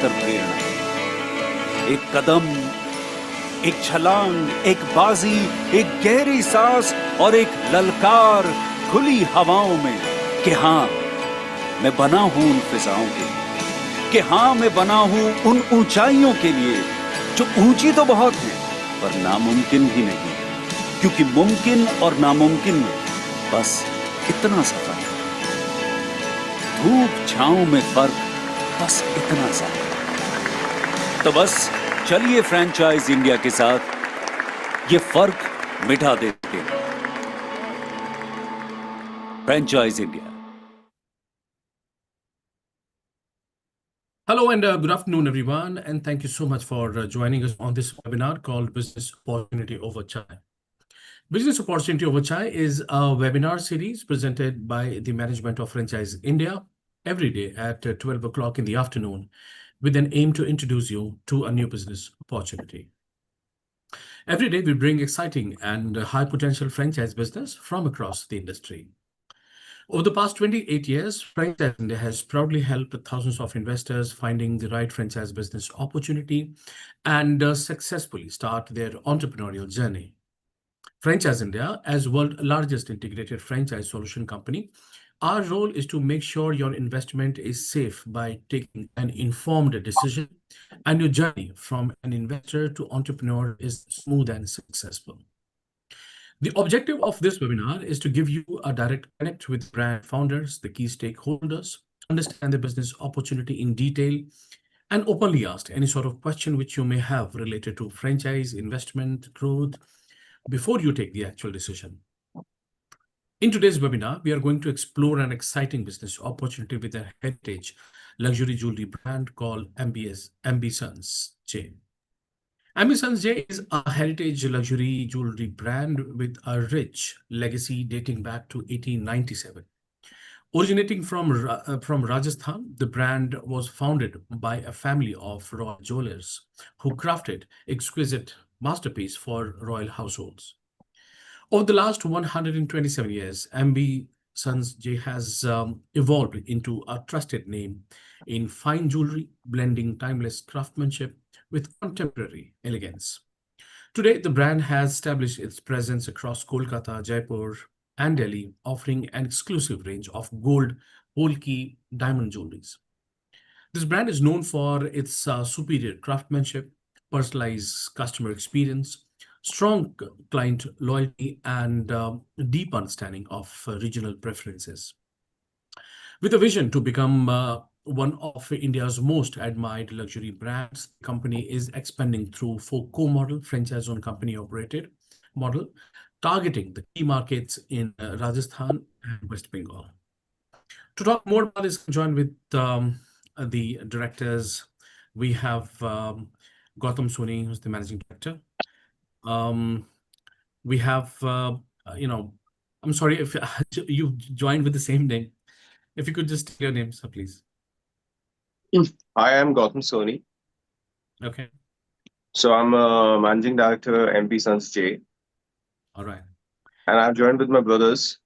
निरंतर प्रेरणा। एक कदम, एक छलांग, एक बाजी, एक गहरी सांस और एक ललकार खुली हवाओं में कि हाँ, मैं बना हूं उन फिजाओं के लिए, कि हाँ, मैं बना हूं उन ऊंचाइयों के लिए जो ऊंची तो बहुत है पर नामुमकिन भी नहीं, क्योंकि मुमकिन और नामुमकिन में बस इतना सा फर्क है। धूप छांव में फर्क बस इतना सा। तो बस चलिए फ्रेंचाइज इंडिया के साथ ये फर्क मिटा देते हैं। Franchise India. Hello and good afternoon, everyone, and thank you so much for joining us on this webinar called Business Opportunity Over Chai. Business Opportunity Over Chai is a webinar series presented by the management of Franchise India every day at 12 o'clock in the afternoon with an aim to introduce you to a new business opportunity. Every day, we bring exciting and high potential franchise business from across the industry. Over the past 28 years, Franchise India has proudly helped thousands of investors finding the right franchise business opportunity and successfully start their entrepreneurial journey. Franchise India, as world's largest integrated franchise solution company, our role is to make sure your investment is safe by taking an informed decision and your journey from an investor to entrepreneur is smooth and successful. The objective of this webinar is to give you a direct connect with brand founders, the key stakeholders, understand the business opportunity in detail, and openly ask any sort of question which you may have related to franchise, investment, growth, before you take the actual decision. In today's webinar, we are going to explore an exciting business opportunity with a heritage luxury jewelry brand called MB Sons J. MB Sons J is a heritage luxury jewelry brand with a rich legacy dating back to 1897. Originating from Rajasthan, the brand was founded by a family of royal jewelers who crafted exquisite masterpieces for royal households. Over the last 127 years, MB Sons J has evolved into a trusted name in fine jewelry, blending timeless craftsmanship with contemporary elegance. Today, the brand has established its presence across Kolkata, Jaipur, and Delhi, offering an exclusive range of gold, whole key diamond jewelries. This brand is known for its superior craftsmanship, personalized customer experience, strong client loyalty, and deep understanding of regional preferences. With a vision to become one of India's most admired luxury brands, the company is expanding through four co-model franchise-owned company-operated model, targeting the key markets in Rajasthan and West Bengal. To talk more about this, joined with the directors, we have Gautam Soni, who's the managing director. We have, I'm sorry if you joined with the same name. If you could just tell your name, sir, please. Hi, I'm Gautam Soni. Okay. So I'm a managing director, MP Sons J. All right. And I've joined with my brothers.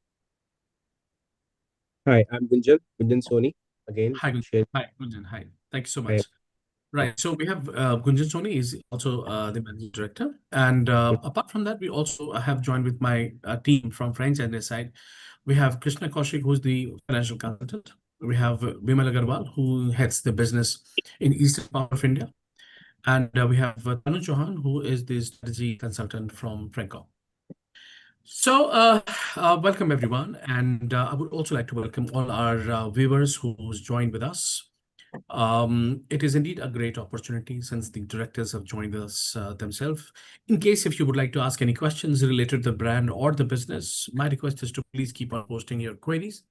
Hi, I'm Gunjan Soni again. Hi, Gunjan. Hi. Thank you so much. Right. So we have Gunjan Soni is also the managing director. And apart from that, we also have joined with my team from French and their side. We have Krishna Kaushik, who's the financial consultant. We have Bimal Agarwal, who heads the business in eastern part of India. And we have Tanu Chauhan, who is the strategy consultant from Franco. So welcome, everyone. And I would also like to welcome all our viewers who's joined with us. It is indeed a great opportunity since the directors have joined us themselves. In case if you would like to ask any questions related to the brand or the business, my request is to please keep on posting your queries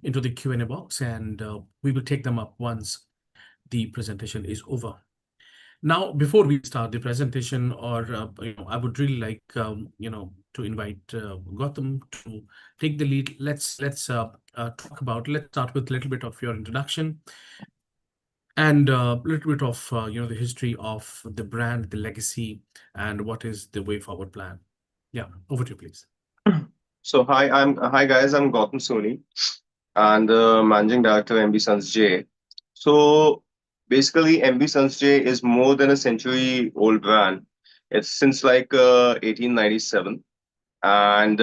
into the Q&A box, and we will take them up once the presentation is over. Now, before we start the presentation, I would really like to invite Gautam to take the lead. Let's start with a little bit of your introduction and a little bit of the history of the brand, the legacy, and what is the way forward plan. Yeah, over to you, please. So hi guys, I'm Gautam Soni and the managing director MB Sons J. So Basically, MB Sanjay is more than a century old brand. It's since like 1897, and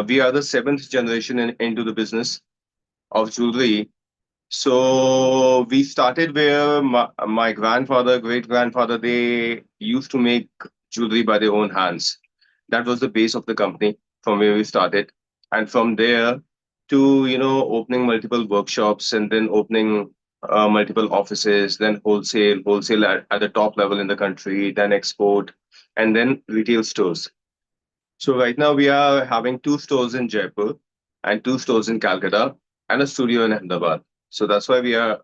we are the seventh generation into the business of jewelry. So we started where my grandfather, great grandfather, they used to make jewelry by their own hands. That was the base of the company from where we started. And from there to, opening multiple workshops and then opening multiple offices, then wholesale at the top level in the country, then export, and then retail stores. So right now we are having two stores in Jaipur and two stores in Calcutta and a studio in Ahmedabad. So that's where we are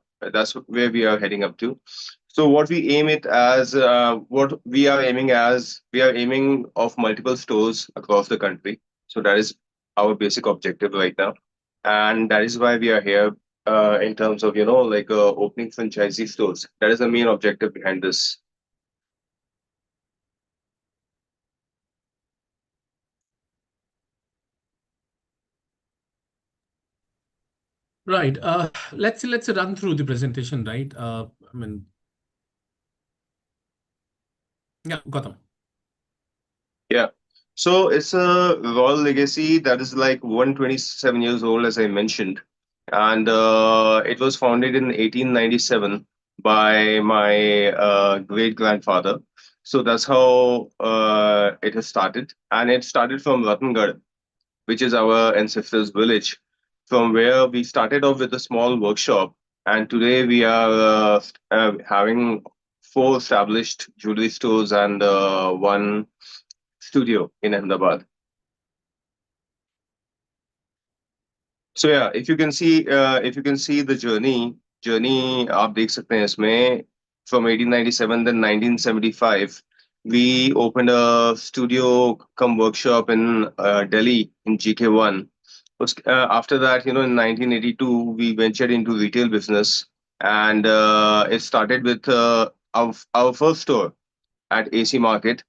heading up to. So what we aim it as what we are aiming of multiple stores across the country. So that is our basic objective right now, and that is why we are here in terms of opening franchisee stores. That is the main objective behind this. Right. Let's run through the presentation, right? I mean, yeah, Gautam. Yeah. So it's a royal legacy that is like 127 years old, as I mentioned. And it was founded in 1897 by my great grandfather. So that's how it has started. And it started from Ratngarh, which is our ancestors' village, from where we started off with a small workshop. And today we are having four established jewelry stores and one studio in Ahmedabad. So yeah, if you can see the journey आप देख सकते हैं इसमें from 1897 then 1975 we opened a studio come workshop in Delhi in GK1. After that, in 1982 we ventured into retail business, and it started with our first store at AC Market.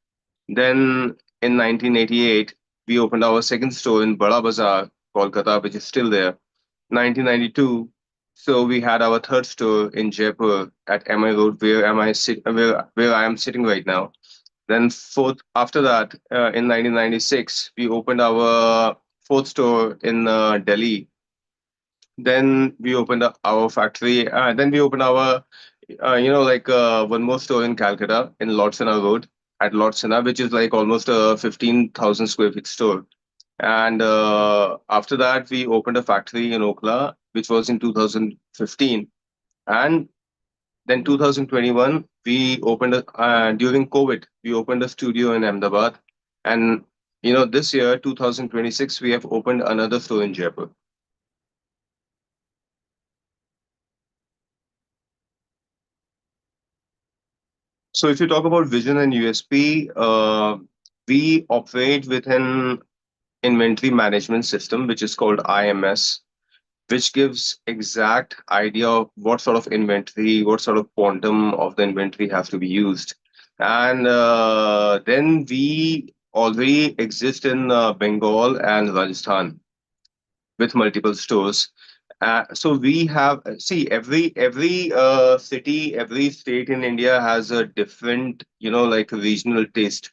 Then in 1988, we opened our second store in Bada Bazaar, Kolkata, which is still there. 1992, so we had our third store in Jaipur at MI Road, where I am sitting right now. Then fourth, after that, in 1996, we opened our fourth store in Delhi. Then we opened up our factory. Then we opened our, one more store in Calcutta in Lord Sena Road at Lord Sena, which is like almost a 15,000 square feet store. And after that, we opened a factory in Okla, which was in 2015. And then 2021, we opened during COVID, we opened a studio in Ahmedabad. And this year, 2026, we have opened another store in Jaipur. So if you talk about vision and USP, we operate with an inventory management system, which is called IMS, which gives exact idea of what sort of inventory, what sort of quantum of the inventory has to be used. And then we already exist in Bengal and Rajasthan with multiple stores. So we have see every city, every state in India has a different, like regional taste.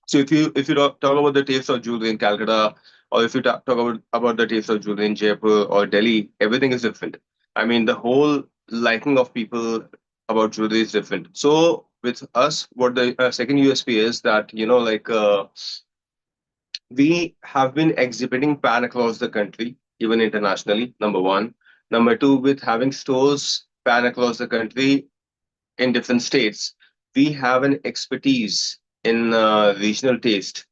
So if you talk about the taste of jewelry in Calcutta, or if you talk about the taste of jewelry in Jaipur or Delhi, everything is different. I mean, the whole liking of people about jewelry is different. So with us, what the second USP is that we have been exhibiting pan across the country, even internationally. Number one, number two, with having stores pan across the country in different states, we have an expertise in regional taste.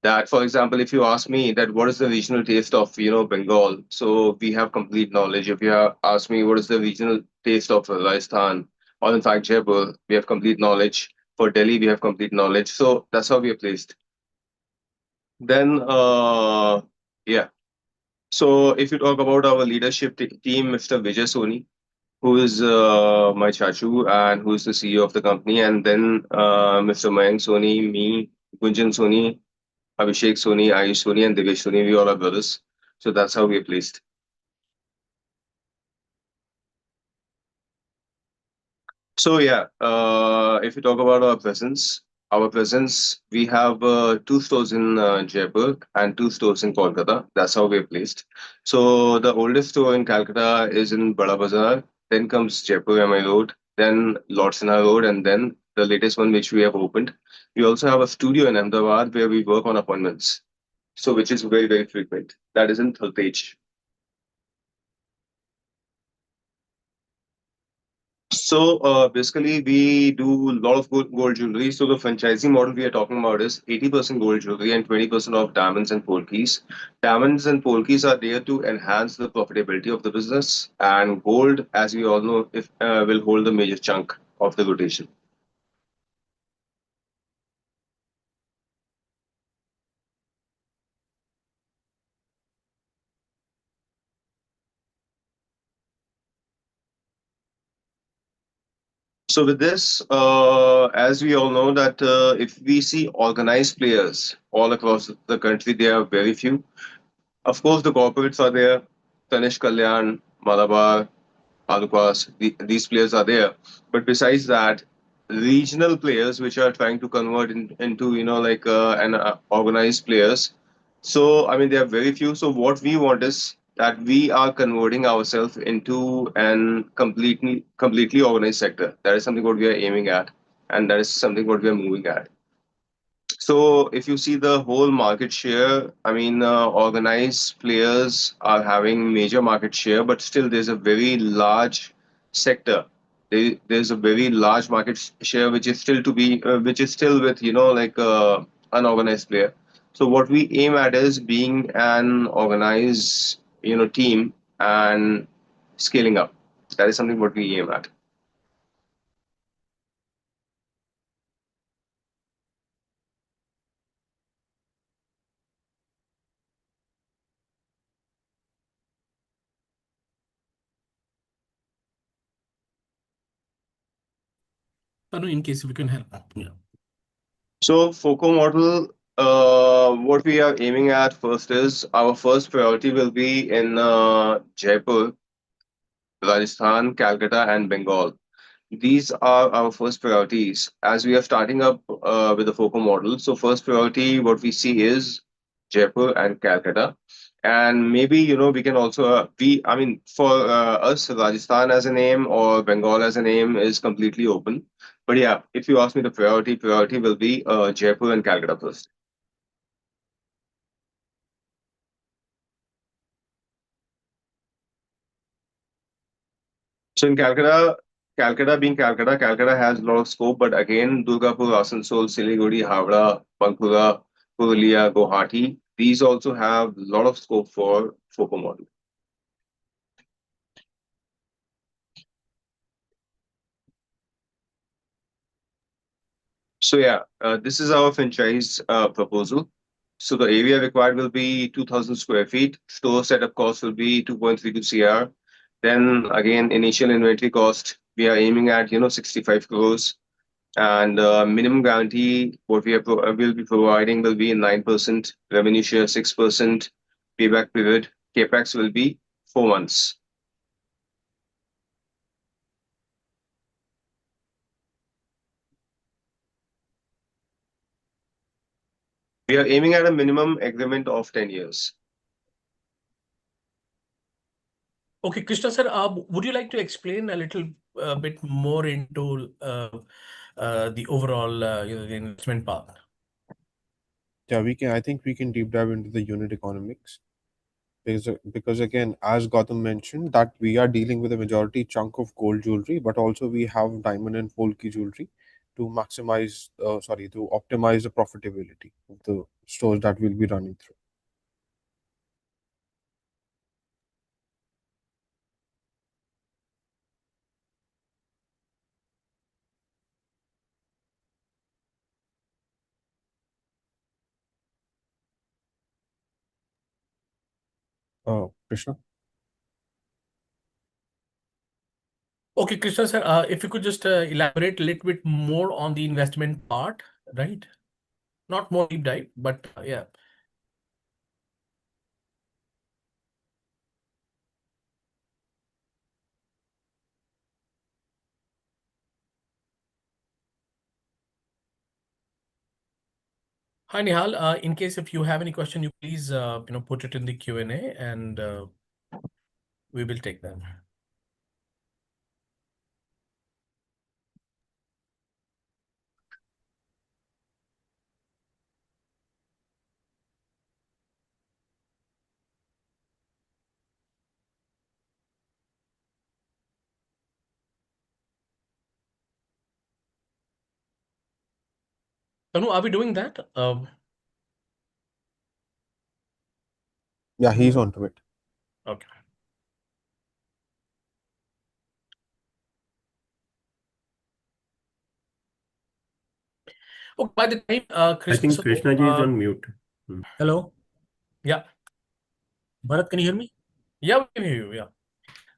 That, for example, if you ask me that what is the regional taste of Bengal, so we have complete knowledge. If you ask me what is the regional taste of Rajasthan, or in fact Jaipur, we have complete knowledge. For Delhi, we have complete knowledge. So that's how we are placed. Then, yeah. So if you talk about our leadership team, Mr. Vijay Soni, who is my chachu and who is the CEO of the company, and then Mr. Mayank Soni, me, Gunjan Soni, Abhishek Soni, Ayush Soni, and Divesh Soni. We all are brothers. So that's how we are placed. So yeah, if you talk about our presence, we have two stores in Jaipur and two stores in Kolkata. That's how we're placed. So the oldest store in Calcutta is in Bada Bazaar. Then comes Jaipur MI Road, then Lord Sinha Road, and then the latest one which we have opened. We also have a studio in Ahmedabad where we work on appointments. So which is very very frequent. That is in Thaltej. So basically, we do a lot of gold jewelry. So the franchising model we are talking about is 80% gold jewelry and 20% of diamonds and polkis. Diamonds and polkis are there to enhance the profitability of the business, and gold, as we all know, if will hold the major chunk of the rotation. So with this, as we all know that if we see organized players all across the country, there are very few. Of course, the corporates are there. Tanish Kalyan, Malabar, Alupas, these players are there. But besides that, regional players which are trying to convert into like an organized players. So I mean there are very few. So what we want is that we are converting ourselves into an completely organized sector. That is something what we are aiming at, and that is something what we are moving at. So if you see the whole market share, I mean, organized players are having major market share, but still there's a very large sector. There's a very large market share which is still to be, which is still with, like unorganized player. So what we aim at is being an organized, team and scaling up. That is something what we aim at. Tanu, in case if you can help. Yeah. So FOCO model, what we are aiming at first is our first priority will be in Jaipur, Rajasthan, Calcutta, and Bengal. These are our first priorities as we are starting up with the FOCO model. So first priority, what we see is Jaipur and Calcutta, and maybe we can also I mean for us Rajasthan as a name or Bengal as a name is completely open. But yeah, if you ask me the priority will be Jaipur and Calcutta first. So in Calcutta has a lot of scope, but again, Durgapur, Asansol, Siliguri, Howrah, Bankura, Purulia, Guwahati, these also have a lot of scope for FOCO model. So yeah, this is our franchise proposal. So the area required will be 2,000 square feet. Store setup cost will be 2.32 CR. Then again, initial inventory cost, we are aiming at 65 crores. And minimum guarantee, what will be providing will be 9%, revenue share 6%, payback period, capex will be 4 months. We are aiming at a minimum agreement of 10 years. Okay, Krishna sir, would you like to explain a little bit more into the overall the investment part? Yeah, we can. I think we can deep dive into the unit economics because again, as Gautam mentioned, that we are dealing with a majority chunk of gold jewelry, but also we have diamond and polki jewelry to maximize, to optimize the profitability of the stores that we'll be running through. Krishna. Okay, Krishna sir, if you could just elaborate a little bit more on the investment part, right? Not more deep dive, but yeah. Hi, Nihal. In case if you have any question, you please put it in the Q&A and we will take them. Tanu, are we doing that? Yeah, he's onto it. Okay. Oh, by the time, I think Krishna ji is on mute. Hello, Yeah, Bharat, can you hear me? yeah, we can hear you. Yeah.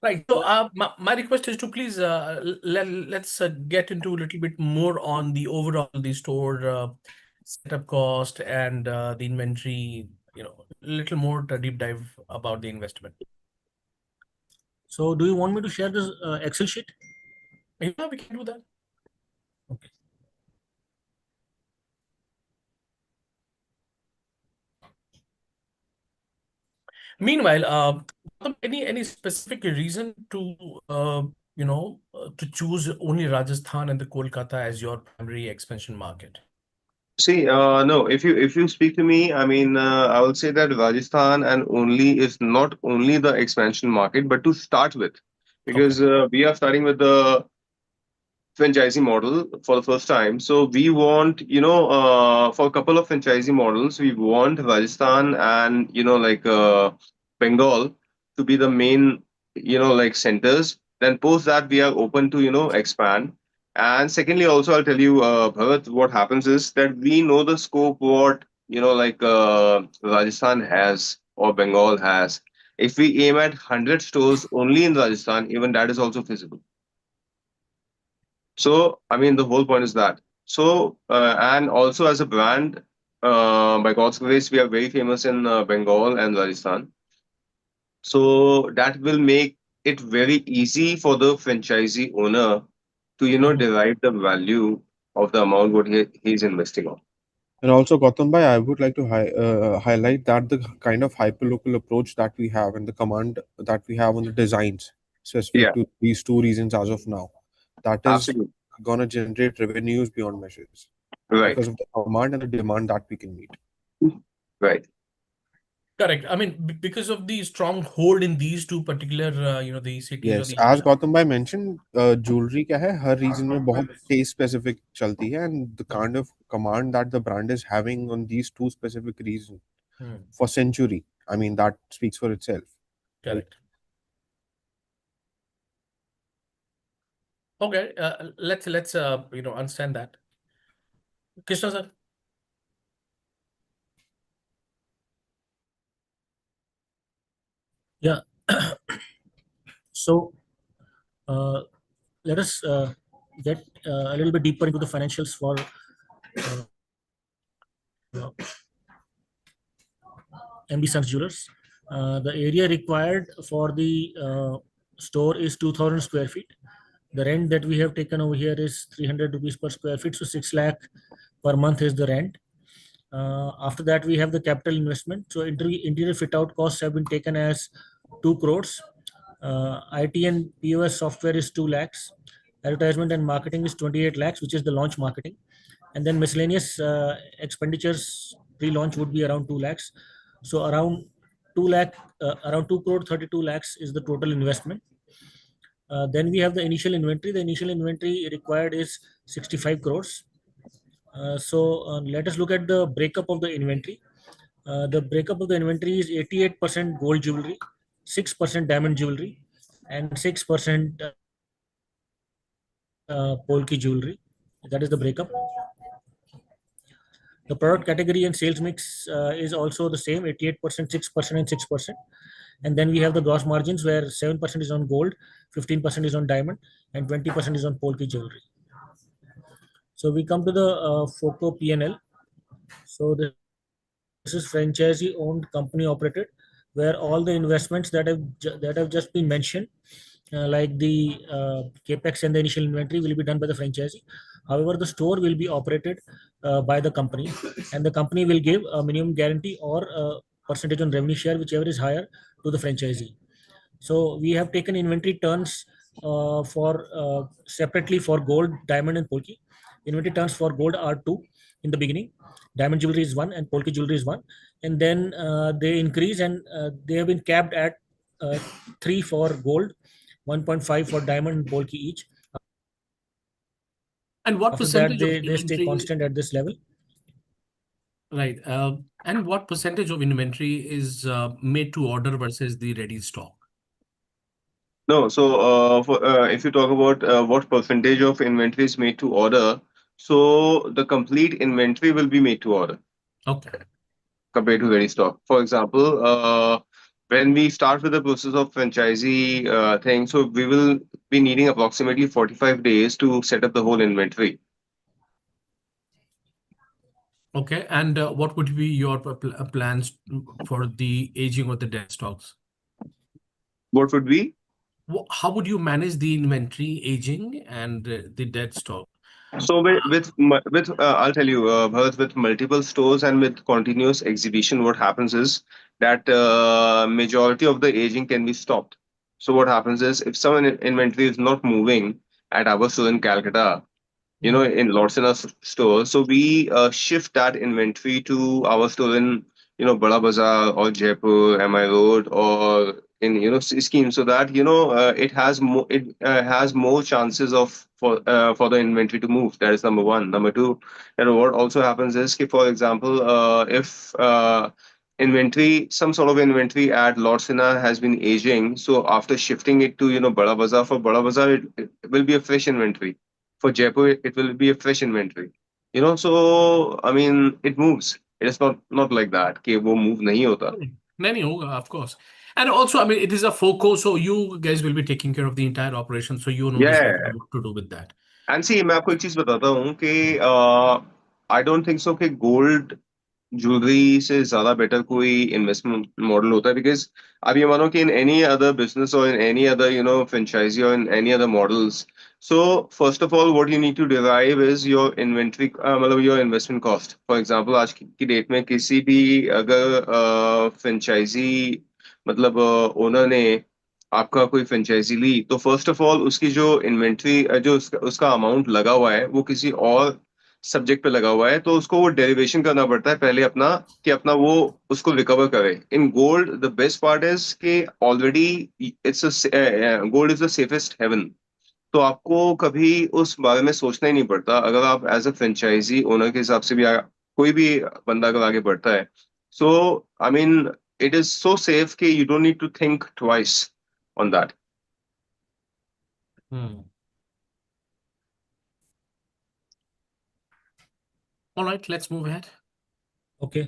Right. So, my request is to please let's get into a little bit more on the overall the store setup cost and the inventory. A little more deep dive about the investment. So, do you want me to share this Excel sheet? Yeah, we can do that. Okay. Meanwhile, any specific reason to to choose only Rajasthan and the Kolkata as your primary expansion market? See, no, if you speak to me, I mean, I will say that Rajasthan and only is not only the expansion market, but to start with, because we are starting with the franchisee model for the first time. So we want, for a couple of franchisee models, we want Rajasthan and, Bengal to be the main, like centers. Then post that we are open to, expand. And secondly, also, I'll tell you, Bharat, what happens is that we know the scope what, Rajasthan has or Bengal has. If we aim at 100 stores only in Rajasthan, even that is also feasible. So, I mean, the whole point is that. So, and also as a brand, by God's grace, we are very famous in Bengal and Rajasthan. So that will make it very easy for the franchisee owner to, derive the value of the amount what he's investing on. And also, Gautam bhai, I would like to highlight that the kind of hyperlocal approach that we have and the command that we have on the designs Yeah, specific to these two regions as of now, that is absolutely. going to generate revenues beyond measures Right. because of the command and the demand that we can meet. Right. Correct. I mean, because of the strong hold in these two particular, the cities or Yes, the as areas. Gautam bhai mentioned, jewelry क्या है हर region में बहुत taste specific चलती है, and the kind of command that the brand is having on these two specific regions for century, I mean, that speaks for itself. Correct. Okay, let's understand that. Krishna sir. Yeah. So, let us get a little bit deeper into the financials for MB Sons Jewelers. The area required for the store is 2,000 square feet. The rent that we have taken over here is 300 rupees per square feet, so 6 lakh per month is the rent. After that, we have the capital investment. So interior fit out costs have been taken as 2 crores. IT and POS software is 2 lakhs. Advertisement and marketing is 28 lakhs, which is the launch marketing. And then miscellaneous expenditures pre-launch would be around 2 lakhs. So around 2 lakh, around 2 crore 32 lakhs is the total investment. Then we have the initial inventory. The initial inventory required is 65 crores. Let us look at the breakup of the inventory. The breakup of the inventory is 88% gold jewelry, 6% diamond jewelry, and 6% polki jewelry. That is the breakup. The product category and sales mix is also the same, 88%, 6%, and 6%. And then we have the gross margins where 7% is on gold, 15% is on diamond, and 20% is on polki jewelry. So we come to the FOCO P&L. So this is franchisee owned, company operated, where all the investments that have just been mentioned, like the capex and the initial inventory, will be done by the franchisee. However, the store will be operated by the company, and the company will give a minimum guarantee or a percentage on revenue share, whichever is higher, to the franchisee. So we have taken inventory turns for separately for gold, diamond, and polki. Inventory turns for gold are 2 in the beginning. Diamond jewelry is 1, and polki jewelry is 1. And then they increase, and they have been capped at 3 for gold, 1.5 for diamond and polki each. And what After that, percentage of they stay inventory? constant at this level. Right. And what percentage of inventory is made to order versus the ready stock? No, so if you talk about what percentage of inventory is made to order, so the complete inventory will be made to order Okay. compared to ready stock. For example, when we start with the process of franchisee thing, so we will be needing approximately 45 days to set up the whole inventory. Okay. And what would be your plans for the aging of the dead stocks? What would be? How would you manage the inventory aging and the dead stock? So I'll tell you, Bharat, with multiple stores and with continuous exhibition, what happens is that majority of the aging can be stopped. So what happens is if some inventory is not moving at our store in Calcutta, in lots in our store, so we shift that inventory to our store in, Bada Bazaar or Jaipur, MI Road, or in, scheme, so that, it has more chances of for the inventory to move. That is number one. Number two, what also happens is, for example, if some sort of inventory at Lord Sinha has been aging, so after shifting it to, Bada Bazaar, for Bada Bazaar, it will be a fresh inventory. For Jaipur, it will be a fresh inventory. So I mean, it moves. It is not like that. कि वो move नहीं होता. नहीं होगा, of course. And also, I mean, it is a FOCO, so you guys will be taking care of the entire operation, so you know Yeah. exactly what to do with that. And see, मैं आपको एक चीज बताता हूँ कि I don't think so कि gold jewellery से ज्यादा बेटर कोई इन्वेस्टमेंट मॉडल होता है बिकॉज अब ये मानो कि इन एनी अदर बिजनेस और इन एनी अदर फ्रेंचाइजी और in any other models so first of all what you need to derive is your inventory मतलब your investment cost for example आज की डेट में किसी भी अगर फ्रेंचाइजी मतलब ओनर ने आपका कोई फ्रेंचाइजी ली तो फर्स्ट ऑफ ऑल उसकी जो इन्वेंट्री जो उसका अमाउंट लगा हुआ है वो किसी और सब्जेक्ट पे लगा हुआ है तो उसको वो डेरिवेशन करना पड़ता है पहले अपना वो उसको रिकवर करे in gold the best part is कि already it's gold is the safest haven तो आपको कभी उस बारे में सोचना ही नहीं पड़ता अगर आप एज अ फ्रेंचाइजी ओनर के हिसाब से भी कोई भी बंदा अगर आगे बढ़ता है so I mean it is so safe कि you don't need to think twice on that All right, let's move ahead. Okay.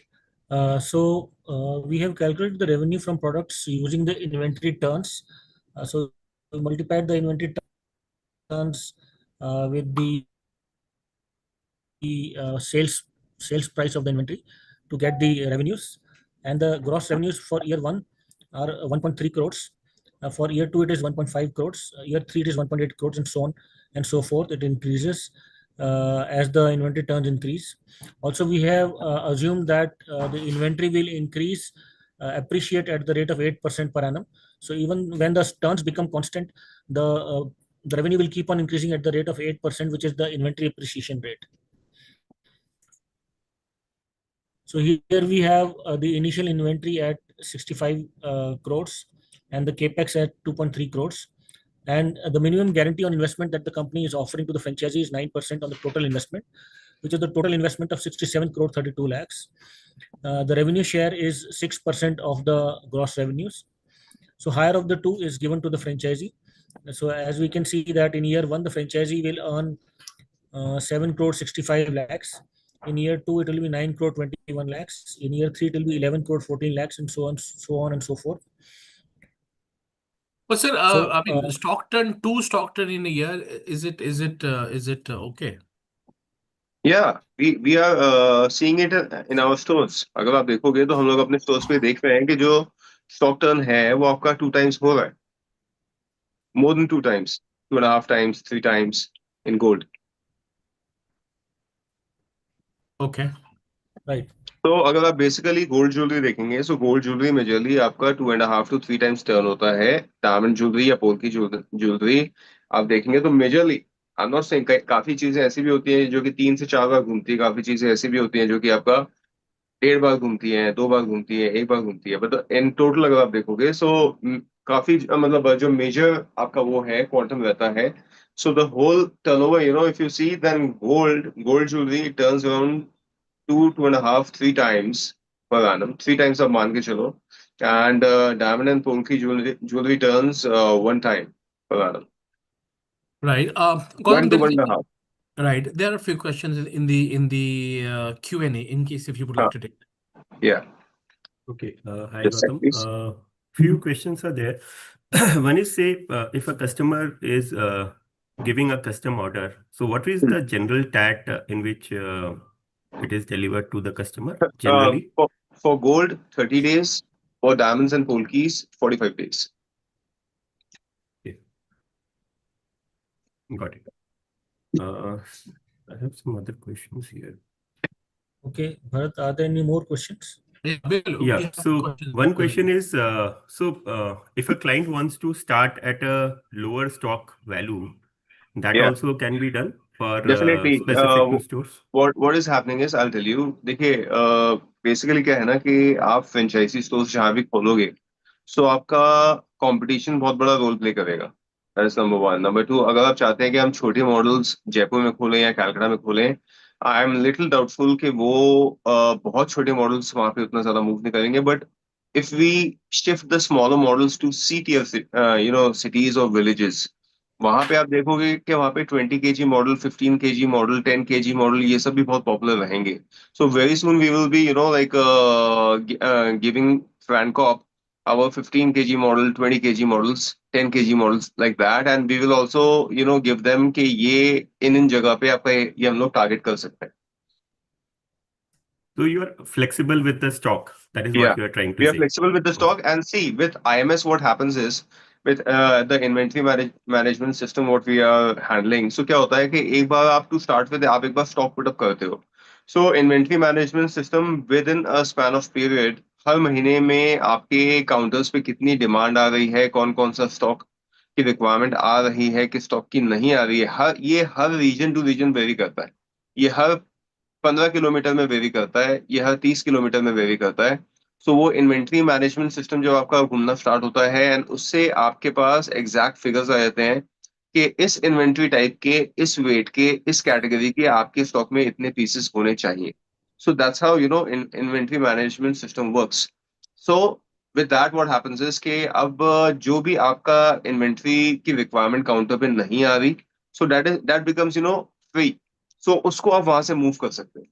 We have calculated the revenue from products using the inventory turns. So we multiplied the inventory turns with the sales price of the inventory to get the revenues. And the gross revenues for year 1 are 1.3 crores. For year 2, it is 1.5 crores. Year 3, it is 1.8 crores, and so on and so forth. It increases as the inventory turns increase. Also, we have assumed that the inventory will increase, appreciate at the rate of 8% per annum. So even when the turns become constant, the revenue will keep on increasing at the rate of 8%, which is the inventory appreciation rate. So here we have the initial inventory at 65 crores and the capex at 2.3 crores. And the minimum guarantee on investment that the company is offering to the franchisee is 9% on the total investment, which is the total investment of 67 crore 32 lakhs. The revenue share is 6% of the gross revenues. So higher of the two is given to the franchisee. So as we can see that in year 1, the franchisee will earn 7 crore 65 lakhs. In year 2, it will be 9 crore 21 lakhs. In year 3, it will be 11 crore 14 lakhs, and so on and so forth. But sir, I mean, two stock turn in a year, is it okay? Yeah, we are seeing it in our stores. अगर आप देखोगे तो हम लोग अपने stores पे देख रहे हैं कि जो stock turn है वो आपका 2 times हो रहा है, more than 2 times, 2.5 times, 3 times in gold. Okay. Right. तो अगर आप बेसिकली गोल्ड ज्वेलरी देखेंगे, सो गोल्ड ज्वेलरी मेजरली आपका 2.5 to 3 times टर्न होता है. डायमंड ज्वेलरी या पोल की ज्वेलरी आप देखेंगे तो majorly, I am not saying, काफी चीजें ऐसी भी होती हैं जो कि 3 से 4 बार घूमती है, काफी चीजें ऐसी भी होती हैं जो कि आपका 1.5 बार घूमती है, 2 बार घूमती है, 1 बार घूमती है. बट इन टोटल अगर आप देखोगे, सो काफी मतलब जो मेजर आपका वो है क्वांटम रहता है. So the whole turnover, if you see, then gold jewellery turns around 2.5, 3 times per annum. 3 times आप मान के चलो. And diamond and polki jewelry turns 1 time per annum. Right. One Gautam, to there one is and a half. right. There are a few questions in the Q&A in case if you would like to take. Yeah. Okay. Hi, Yes, sir, Gautam. please. Few questions are there. One is, say, if a customer is giving a custom order, so what is the general TAT in which it is delivered to the customer generally? For gold, 30 days. For diamonds and polkis, 45 days. Okay. Got it. I have some other questions here. Okay, Bharat, are there any more questions? Yeah, Bill, we Yeah. have So questions. one question is, if a client wants to start at a lower stock value, that Yeah, also can be done for definitely. specific stores. What is happening is, I'll tell you. देखिए, basically क्या है ना कि आप franchise stores जहाँ भी खोलोगे, सो आपका कंपटीशन बहुत बड़ा रोल प्ले करेगा. That is number one. Number two, अगर आप चाहते हैं कि हम छोटे मॉडल्स जयपुर में खोलें या कलकत्ता में खोलें, आई एम लिटिल डाउटफुल कि वो बहुत छोटे मॉडल्स वहाँ पे उतना ज्यादा मूव नहीं करेंगे. But if we shift the smaller models to C tier cities और विलेजेस, वहां पे आप देखोगे कि वहां पे 20 kg model, 15 kg model, 10 kg model, ये सब भी बहुत पॉपुलर रहेंगे. So very soon we will be like giving Francop our 15 kg model, 20 kg models, 10 kg models like that, and we will also give them कि ये इन जगह पे आपका ये हम लोग टारगेट कर सकते हैं. So you are flexible with the stock. That is Yeah, what you are trying we to are say. flexible with the Okay. stock. And see, with IMS, what happens is, with the inventory management system, what we are handling. So क्या होता है कि एक बार आप to start with, आप एक बार stock put up करते हो. So inventory management system within a span of period, हर महीने में आपके काउंटर्स पे कितनी डिमांड आ रही है, कौन कौन सा स्टॉक की रिक्वायरमेंट आ रही है, किस स्टॉक की नहीं आ रही है, हर रीजन टू रीजन वेरी करता है. ये हर 15 किलोमीटर में वेरी करता है, ये हर 30 किलोमीटर में वेरी करता है. सो वो इन्वेंट्री मैनेजमेंट सिस्टम जब आपका घूमना स्टार्ट होता है, एंड उससे आपके पास एग्जैक्ट फिगर्स आ जाते हैं कि इस इन्वेंट्री टाइप के, इस वेट के, इस कैटेगरी के आपके स्टॉक में इतने पीसेस होने चाहिए. So that's how inventory management system works. So with that what happens is कि अब जो भी आपका इन्वेंट्री की रिक्वायरमेंट काउंटर पे नहीं आ रही, so that becomes free. So उसको आप वहां से मूव कर सकते हैं.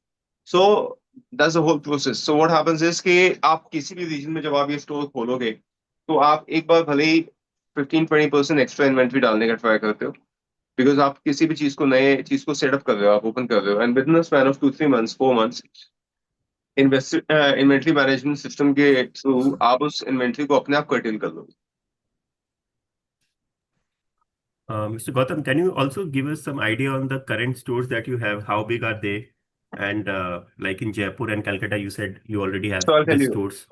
So that's the whole process. So what happens is कि आप किसी भी रीजन में जब आप ये स्टोर खोलोगे, तो आप एक बार भले ही 15-20% एक्स्ट्रा इन्वेंट्री डालने का ट्राई करते हो, बिकॉज आप किसी भी नए चीज को सेटअप कर रहे हो, आप ओपन कर रहे हो, and with in span of 2-3 months, 4 months, inventory management system के थ्रू आप उस इन्वेंट्री को अपने आप कर्टेल कर लोगे. Mr. Gautam, can you also give us some idea on the current stores that you have? How big are they? And like in Jaipur and Calcutta, you said you already have So I'll tell these you. stores.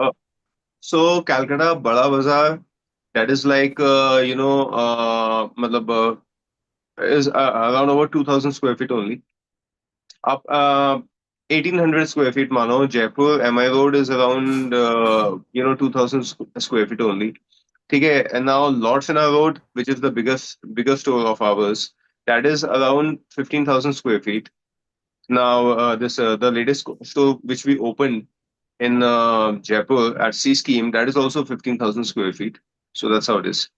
So Calcutta, Bada Bazaar, that is like matlab, is around over 2,000 square feet only. Up 1,800 square feet mano. Jaipur MI Road is around 2,000 square feet only. Okay, and now Lord Sinha Road, which is the biggest store of ours, that is around 15,000 square feet. Now this the latest store which we opened in Jaipur at C Scheme, that is also 15,000 square feet. So that's how it is.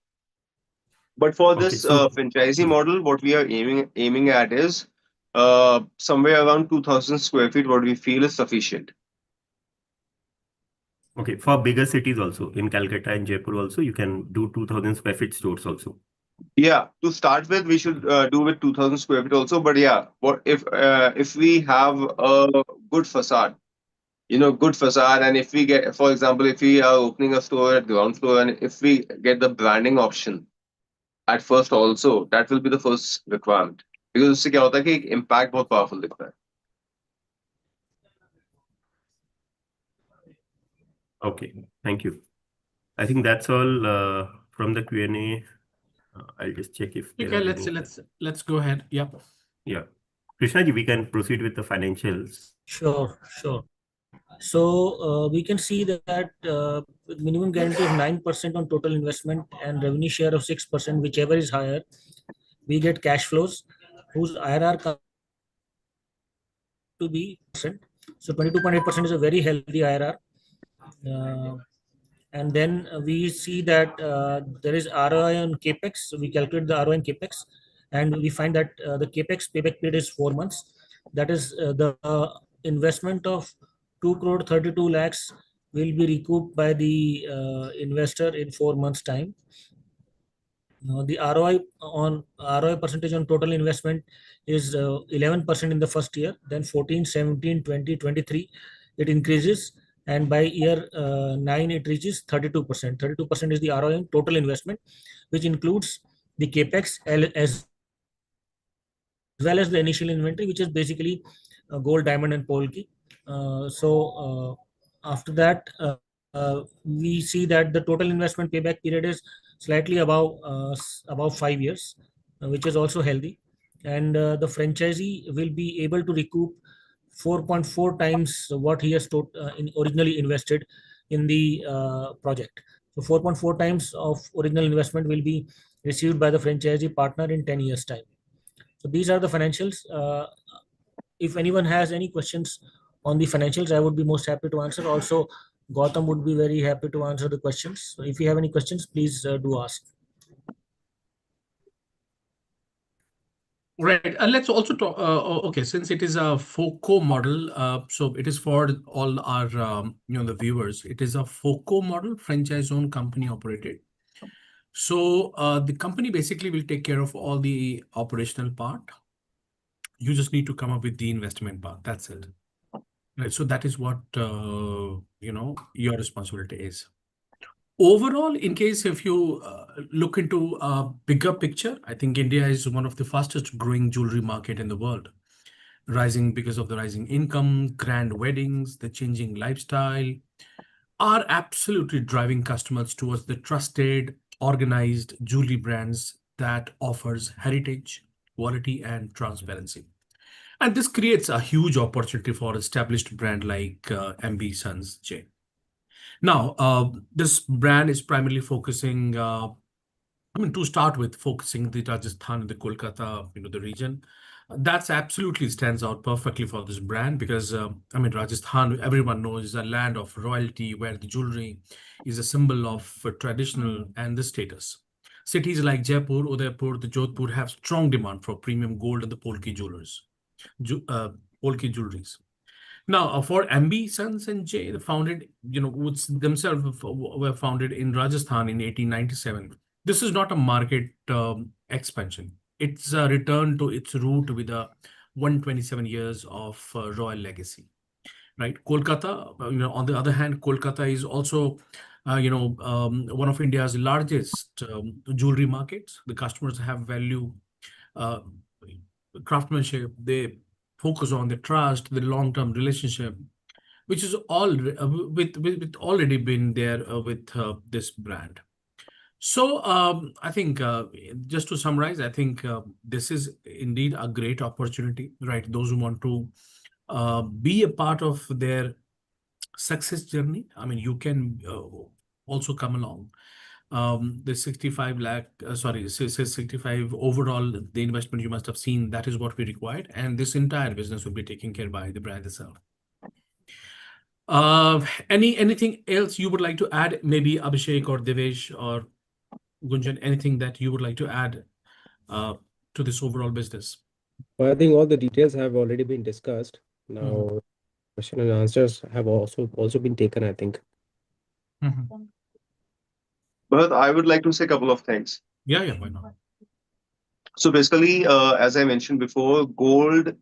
But for Okay, this so franchisee model, what we are aiming at is somewhere around 2,000 square feet. What we feel is sufficient. okay, for bigger cities also, in Calcutta and Jaipur also, you can do 2,000 square feet stores also. Yeah, to start with, we should do with 2,000 square feet also. But yeah, what if we have a good facade, good facade, and if we get, for example, if we are opening a store at ground floor, and if we get the branding option at first also, that will be the first requirement. Because उससे क्या होता है कि एक impact बहुत powerful दिखता है. Okay, thank you. I think that's all from the Q&A. I'll just check if there Okay, are let's any. let's go ahead. Yep. Yeah, Krishnaji, we can proceed with the financials. Sure, sure. So we can see that with minimum guarantee of 9% on total investment and revenue share of 6%, whichever is higher, we get cash flows whose IRR come to be percent. So 22.8% is a very healthy IRR. And then we see that there is ROI on capex. So we calculate the ROI on capex, and we find that the capex payback period is 4 months. That is the investment of 2 crore 32 lakhs will be recouped by the investor in 4 months time. The ROI percentage on total investment is 11% in the first year, then 14, 17, 20, 23 it increases, and by year 9 it reaches 32%. 32% is the ROI on total investment, which includes the capex as well as the initial inventory, which is basically gold, diamond, and polki. After that, we see that the total investment payback period is slightly above 5 years, which is also healthy, and the franchisee will be able to recoup 4.4 times what he has originally invested in the project. So 4.4 times of original investment will be received by the franchisee partner in 10 years time. So these are the financials. If anyone has any questions on the financials, I would be most happy to answer. Also, Gautam would be very happy to answer the questions. So if you have any questions, please do ask. Right. Let's also talk. Okay, since it is a FOCO model, so it is for all our the viewers. It is a FOCO model, franchise-owned, company-operated. So the company basically will take care of all the operational part. You just need to come up with the investment part. That's it. Right. So that is what your responsibility is. Overall, in case if you look into a bigger picture, I think India is one of the fastest growing jewelry market in the world, rising because of the rising income, grand weddings, the changing lifestyle are absolutely driving customers towards the trusted, organized jewelry brands that offers heritage, quality, and transparency. And this creates a huge opportunity for established brand like MB Sons J. Now, this brand is primarily focusing, to start with, focusing the Rajasthan and the Kolkata, the region. That's absolutely stands out perfectly for this brand because, Rajasthan, everyone knows, is a land of royalty where the jewelry is a symbol of traditional and the status. Cities like Jaipur, Udaipur, the Jodhpur have strong demand for premium gold and the polki polki jewelries. Now, for MB Sons and J, the founded, which themselves were founded in Rajasthan in 1897. This is not a market expansion. It's a return to its root with a 127 years of royal legacy, right? Kolkata, on the other hand, Kolkata is also, one of India's largest jewelry markets. The customers have value craftsmanship. They focus on the trust, the long-term relationship, which is all with already been there with this brand. So I think just to summarize, I think this is indeed a great opportunity, right? Those who want to be a part of their success journey, you can also come along. The 65 lakh, 65 overall, the investment you must have seen, that is what we required. And this entire business will be taken care by the brand itself. Anything else you would like to add? Maybe Abhishek or Devesh or Gunjan, anything that you would like to add to this overall business? Well, I think all the details have already been discussed. Now, question and answers have also been taken, I think. But I would like to say a couple of things. Yeah, why not? So basically, as I mentioned before, gold,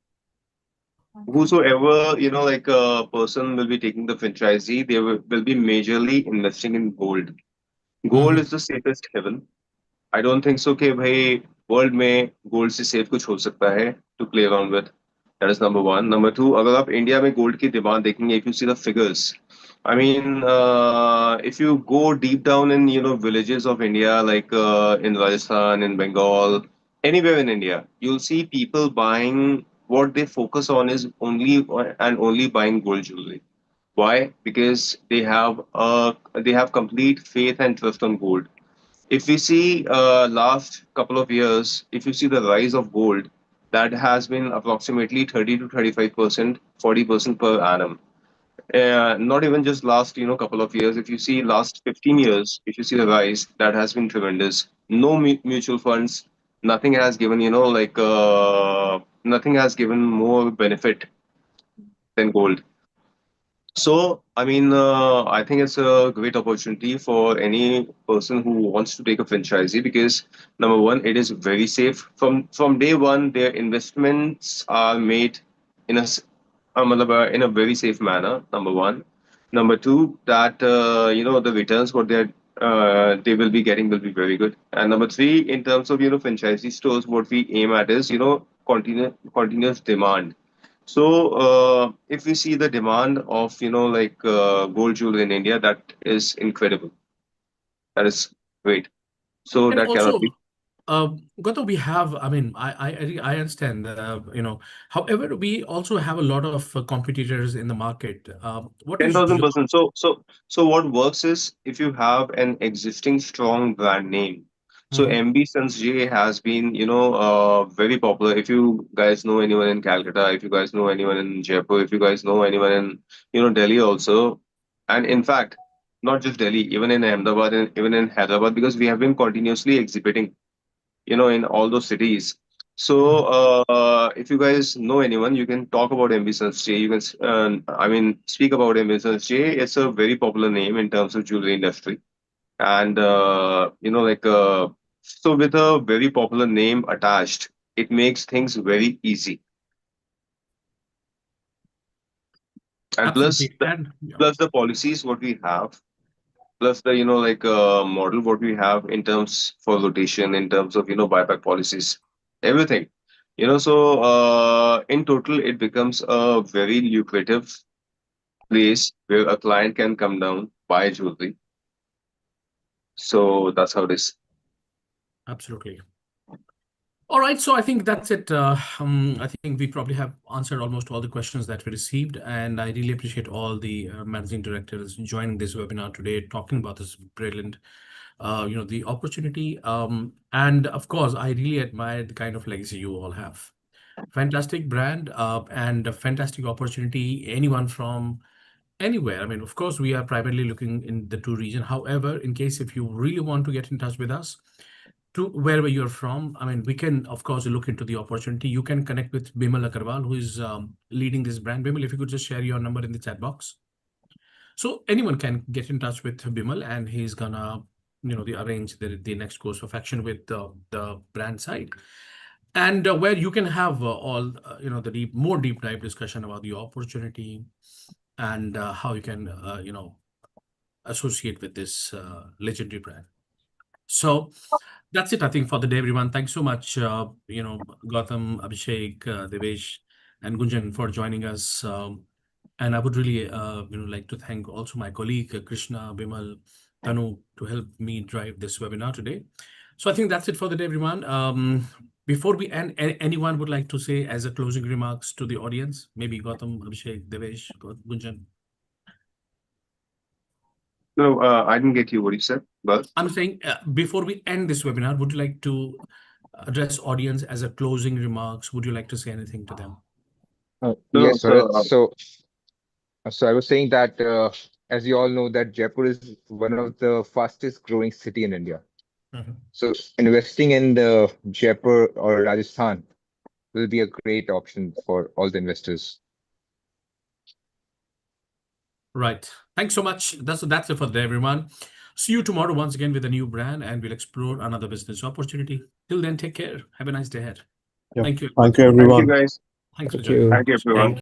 whosoever, like a person will be taking the franchisee, they will be majorly investing in gold. Gold is the safest haven. I don't think so कि भाई world में gold से safe कुछ हो सकता है to play around with. That is number one. Number two, अगर आप इंडिया में gold की demand देखेंगे, if you see the figures, I mean, if you go deep down in villages of India, like in Rajasthan, in Bengal, anywhere in India, you'll see people buying. What they focus on is only and only buying gold jewelry. Why? Because they have complete faith and trust on gold. If we see last couple of years, if you see the rise of gold, that has been approximately 30 to 35%, 40% per annum. Not even just last couple of years. If you see last 15 years, if you see the rise, that has been tremendous. No mutual funds, nothing has given nothing has given more benefit than gold. So, I mean, I think it's a great opportunity for any person who wants to take a franchisee because number one, it is very safe. From day one, their investments are made in in a very safe manner. Number one. Number two, that the returns what they will be getting will be very good. And number three, in terms of franchisee stores, what we aim at is continuous demand. So, if we see the demand of gold jewelry in India, that is incredible. That is great. So And that cannot also, be. Gautam, we have, I mean, I understand, however, we also have a lot of competitors in the market. What Ten is thousand your, percent. So what works is if you have an existing strong brand name. So Mhm. MB Sons J has been very popular. If you guys know anyone in Calcutta, if you guys know anyone in Jaipur, if you guys know anyone in Delhi also, and in fact not just Delhi, even in Ahmedabad and even in Hyderabad, because we have been continuously exhibiting in all those cities. So, if you guys know anyone, you can talk about Ambitions J. You can, I mean, speak about Ambitions J. It's a very popular name in terms of jewelry industry, and so with a very popular name attached, it makes things very easy. And Absolutely. And plus the policies what we have, plus the model what we have in terms for rotation, in terms of buyback policies, everything. So in total it becomes a very lucrative place where a client can come down, buy jewelry. So that's how it is. absolutely. All right, so I think that's it. I think we probably have answered almost all the questions that we received, and I really appreciate all the managing directors joining this webinar today, talking about this brilliant, the opportunity. And of course, I really admire the kind of legacy you all have. Fantastic brand, and a fantastic opportunity. Anyone from anywhere. I mean, of course, we are primarily looking in the two region. However, in case if you really want to get in touch with us, to wherever you're from, I mean, we can, of course, look into the opportunity. You can connect with Bimal Agarwal, who is leading this brand. Bimal, if you could just share your number in the chat box. So anyone can get in touch with Bimal, and he's gonna, arrange the next course of action with the brand side, and where you can have all, the more deep dive discussion about the opportunity and how you can, associate with this legendary brand. So that's it, I think, for the day, everyone. Thanks so much, Gautam, Abhishek, Devesh, and Gunjan for joining us. And I would really, like to thank also my colleague, Krishna, Bimal, Tanu, to help me drive this webinar today. So I think that's it for the day, everyone. Before we end, anyone would like to say as a closing remarks to the audience? Maybe Gautam, Abhishek, Devesh, Gunjan. No, I didn't get you what you said, but I'm saying before we end this webinar, would you like to address audience as a closing remarks? Would you like to say anything to them? no. Yes, Bharat. So I was saying that as you all know that Jaipur is one of the fastest growing city in India. Mhm. So investing in the Jaipur or Rajasthan will be a great option for all the investors. Right. Thanks so much. That's it for today, everyone. See you tomorrow once again with a new brand, and we'll explore another business opportunity. Till then, take care. Have a nice day ahead. Yeah. Thank you. Thank you, Thank you everyone. guys. Thanks for Thank joining. you. Thank you everyone. Thank